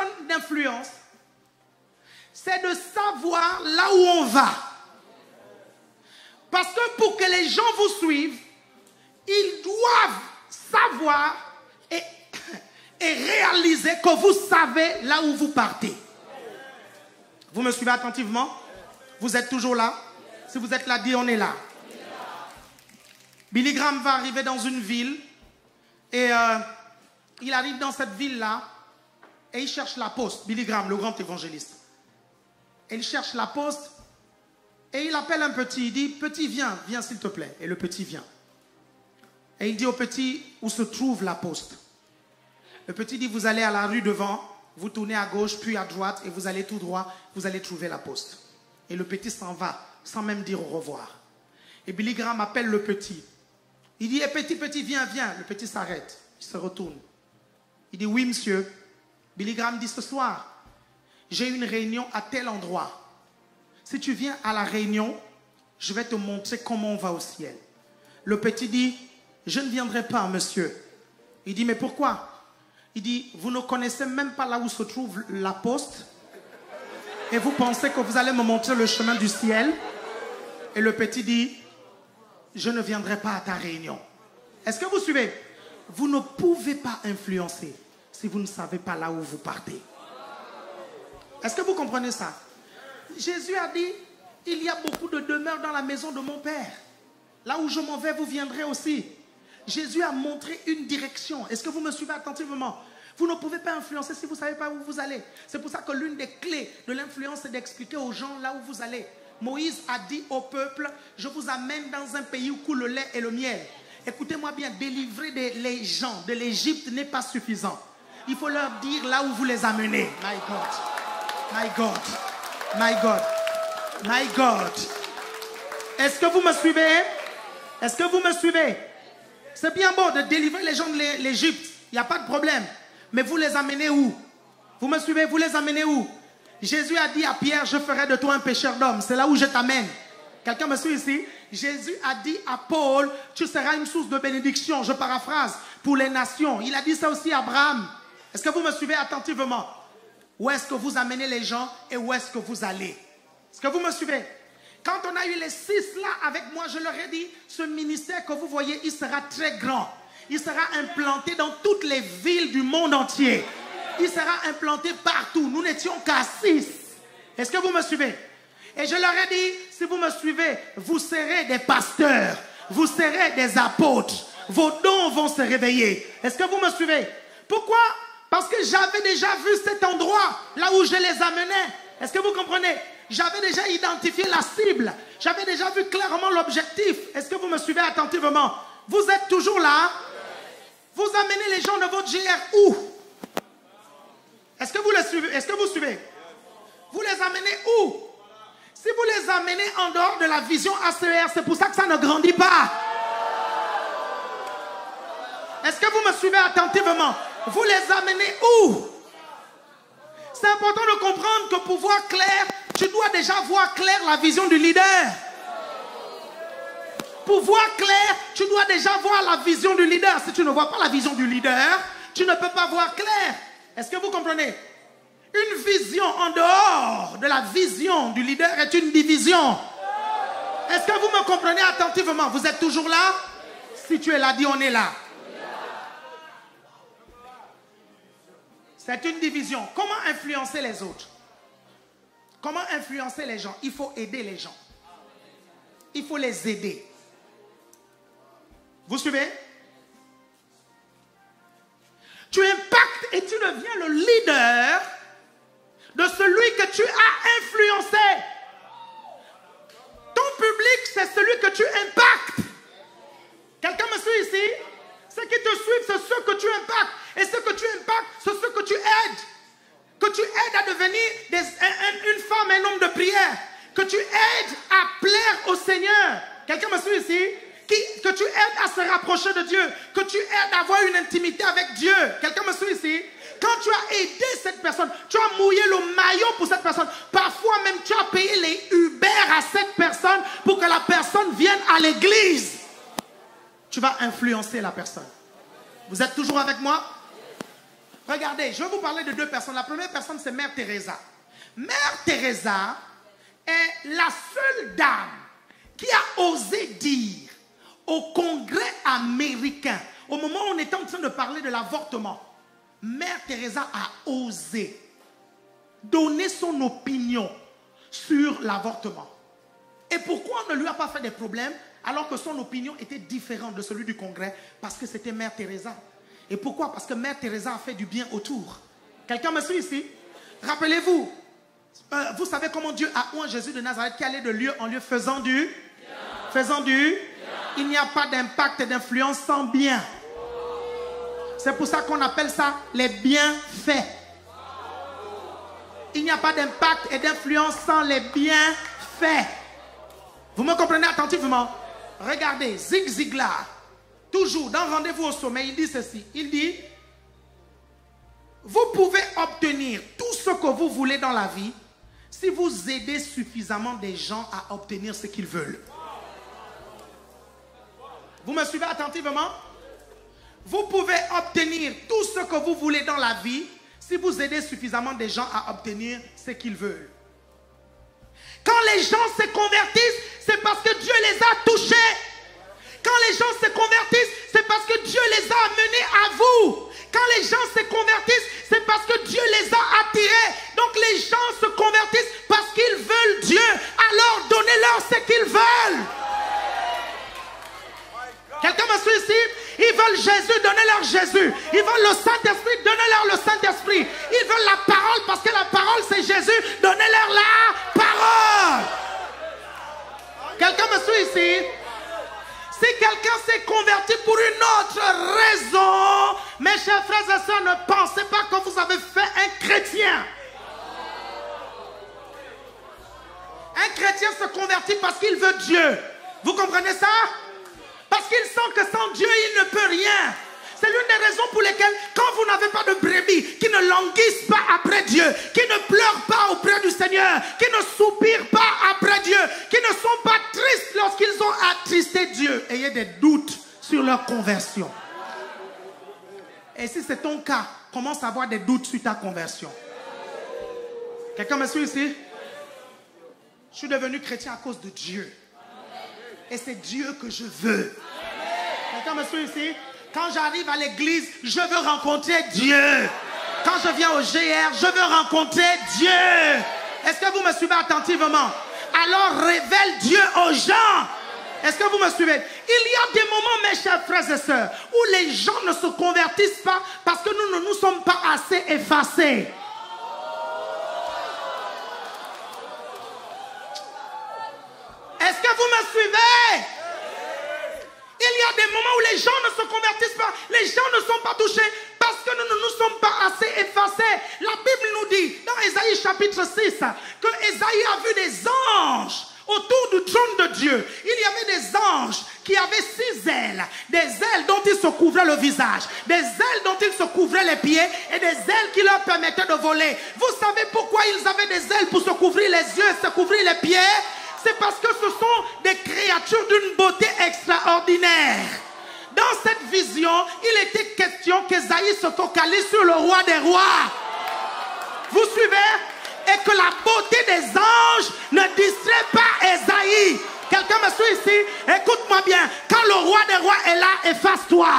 personne d'influence, c'est de savoir là où on va. Parce que pour que les gens vous suivent, ils doivent savoir et réaliser que vous savez là où vous partez. Vous me suivez attentivement? Vous êtes toujours là? Si vous êtes là, dis on est là. Billy Graham va arriver dans une ville et il arrive dans cette ville-là et il cherche la poste. Billy Graham, le grand évangéliste. Et il cherche la poste et il appelle un petit. Il dit, petit, viens, viens s'il te plaît. Et le petit vient. Et il dit au petit, où se trouve la poste? Le petit dit, vous allez à la rue devant, vous tournez à gauche, puis à droite, et vous allez tout droit, vous allez trouver la poste. Et le petit s'en va, sans même dire au revoir. Et Billy Graham appelle le petit. Il dit, petit, petit, viens, viens. Le petit s'arrête, il se retourne. Il dit, oui, monsieur. Billy Graham dit, ce soir, j'ai une réunion à tel endroit. Si tu viens à la réunion, je vais te montrer comment on va au ciel. Le petit dit, je ne viendrai pas, monsieur. Il dit, mais pourquoi? Il dit, vous ne connaissez même pas là où se trouve la poste et vous pensez que vous allez me montrer le chemin du ciel? Et le petit dit, je ne viendrai pas à ta réunion. Est-ce que vous suivez? Vous ne pouvez pas influencer si vous ne savez pas là où vous partez. Est-ce que vous comprenez ça? Jésus a dit, il y a beaucoup de demeures dans la maison de mon Père. Là où je m'en vais, vous viendrez aussi. Jésus a montré une direction. Est-ce que vous me suivez attentivement? Vous ne pouvez pas influencer si vous ne savez pas où vous allez. C'est pour ça que l'une des clés de l'influence, c'est d'expliquer aux gens là où vous allez. Moïse a dit au peuple, je vous amène dans un pays où coule le lait et le miel. Écoutez-moi bien, délivrer les gens de l'Égypte n'est pas suffisant. Il faut leur dire là où vous les amenez. My God, my God, my God, my God. Est-ce que vous me suivez? Est-ce que vous me suivez? C'est bien beau de délivrer les gens de l'Égypte. Il n'y a pas de problème. Mais vous les amenez où? Vous me suivez? Vous les amenez où? Jésus a dit à Pierre, je ferai de toi un pêcheur d'hommes. C'est là où je t'amène. Quelqu'un me suit ici? Jésus a dit à Paul, tu seras une source de bénédiction. Je paraphrase, pour les nations. Il a dit ça aussi à Abraham. Est-ce que vous me suivez attentivement? Où est-ce que vous amenez les gens et où est-ce que vous allez? Est-ce que vous me suivez? Quand on a eu les 6 là avec moi, je leur ai dit, ce ministère que vous voyez, il sera très grand. Il sera implanté dans toutes les villes du monde entier. Il sera implanté partout. Nous n'étions qu'à 6. Est-ce que vous me suivez? Et je leur ai dit, si vous me suivez, vous serez des pasteurs. Vous serez des apôtres. Vos dons vont se réveiller. Est-ce que vous me suivez? Pourquoi? Parce que j'avais déjà vu cet endroit, là où je les amenais. Est-ce que vous comprenez? J'avais déjà identifié la cible. J'avais déjà vu clairement l'objectif. Est-ce que vous me suivez attentivement? Vous êtes toujours là? Vous amenez les gens de votre GR où? Est-ce que vous les suivez? Est-ce que vous suivez? Vous les amenez où? Si vous les amenez en dehors de la vision ACR, c'est pour ça que ça ne grandit pas. Est-ce que vous me suivez attentivement? Vous les amenez où? C'est important de comprendre que pour voir clair, tu dois déjà voir clair la vision du leader. Pour voir clair, tu dois déjà voir la vision du leader. Si tu ne vois pas la vision du leader, tu ne peux pas voir clair. Est-ce que vous comprenez? Une vision en dehors de la vision du leader est une division. Est-ce que vous me comprenez attentivement? Vous êtes toujours là? Si tu es là, dis on est là. C'est une division. Comment influencer les autres? Comment influencer les gens? Il faut aider les gens. Il faut les aider. Vous suivez? Tu impactes et tu deviens le leader de celui que tu as influencé. Ton public, c'est celui que tu impactes. Quelqu'un me suit ici? Ceux qui te suivent, c'est ceux que tu impactes. Et ceux que tu impactes, c'est ceux que tu aides. Que tu aides à devenir une femme, un homme de prière. Que tu aides à plaire au Seigneur. Quelqu'un me suit ici? Que tu aides à se rapprocher de Dieu. Que tu aides à avoir une intimité avec Dieu. Quelqu'un me suit ici? Quand tu as aidé cette personne, tu as mouillé le maillot pour cette personne. Parfois même, tu as payé les Uber à cette personne pour que la personne vienne à l'église. Tu vas influencer la personne. Vous êtes toujours avec moi? Regardez, je vais vous parler de deux personnes. La première personne, c'est Mère Teresa. Mère Teresa est la seule dame qui a osé dire au Congrès américain, au moment où on était en train de parler de l'avortement, Mère Teresa a osé donner son opinion sur l'avortement. Et pourquoi on ne lui a pas fait des problèmes alors que son opinion était différente de celui du Congrès? Parce que c'était Mère Teresa. Et pourquoi? Parce que Mère Teresa a fait du bien autour. Quelqu'un me suit ici? Rappelez-vous, vous savez comment Dieu a oint Jésus de Nazareth qui allait de lieu en lieu faisant du bien. Il n'y a pas d'impact et d'influence sans bien. C'est pour ça qu'on appelle ça les bienfaits. Il n'y a pas d'impact et d'influence sans les bienfaits. Vous me comprenez attentivement? Regardez, Zig Ziglar, toujours dans Rendez-vous au sommet, il dit ceci. Il dit, vous pouvez obtenir tout ce que vous voulez dans la vie si vous aidez suffisamment des gens à obtenir ce qu'ils veulent. Vous me suivez attentivement? Vous pouvez obtenir tout ce que vous voulez dans la vie si vous aidez suffisamment des gens à obtenir ce qu'ils veulent. Quand les gens se convertissent, c'est parce que Dieu les a touchés. Quand les gens se convertissent, c'est parce que Dieu les a amenés à vous. Quand les gens se convertissent, c'est parce que Dieu les a attirés. Donc les gens se convertissent parce qu'ils veulent Dieu. Alors donnez-leur ce qu'ils veulent. Quelqu'un me suit ici? Ils veulent Jésus, donnez-leur Jésus. Ils veulent le Saint-Esprit, donnez-leur le Saint-Esprit. Ils veulent la parole parce que la parole c'est Jésus, donnez-leur la parole. Quelqu'un me suit ici? Si quelqu'un s'est converti pour une autre raison, mes chers frères et sœurs, ne pensez pas que vous avez fait un chrétien. Un chrétien se convertit parce qu'il veut Dieu. Vous comprenez ça? Parce qu'il sent que sans Dieu, il ne peut rien. C'est l'une des raisons pour lesquelles, quand vous n'avez pas de brebis, qui ne languissent pas après Dieu, qui ne pleurent pas auprès du Seigneur, qui ne soupirent pas après Dieu, qui ne sont pas tristes lorsqu'ils ont attristé Dieu, ayez des doutes sur leur conversion. Et si c'est ton cas, commence à avoir des doutes sur ta conversion. Quelqu'un me suit ici? Je suis devenu chrétien à cause de Dieu. Et c'est Dieu que je veux. Quelqu'un me suit ici? Quand j'arrive à l'église, je veux rencontrer Dieu. Quand je viens au GR, je veux rencontrer Dieu. Est-ce que vous me suivez attentivement? Alors révèle Dieu aux gens. Est-ce que vous me suivez? Il y a des moments, mes chers frères et sœurs, où les gens ne se convertissent pas parce que nous ne nous sommes pas assez effacés. Est-ce que vous me suivez? Il y a des moments où les gens ne se convertissent pas, les gens ne sont pas touchés parce que nous ne nous sommes pas assez effacés. La Bible nous dit dans Ésaïe chapitre 6 que Ésaïe a vu des anges autour du trône de Dieu. Il y avait des anges qui avaient 6 ailes, des ailes dont ils se couvraient le visage, des ailes dont ils se couvraient les pieds et des ailes qui leur permettaient de voler. Vous savez pourquoi ils avaient des ailes pour se couvrir les yeux, se couvrir les pieds? C'est parce que ce sont des créatures d'une beauté extraordinaire. Dans cette vision, il était question qu'Ésaïe se focalise sur le roi des rois. Vous suivez? Et que la beauté des anges ne distrait pas Ésaïe. Quelqu'un me suit ici? Écoute-moi bien. Quand le roi des rois est là, efface-toi.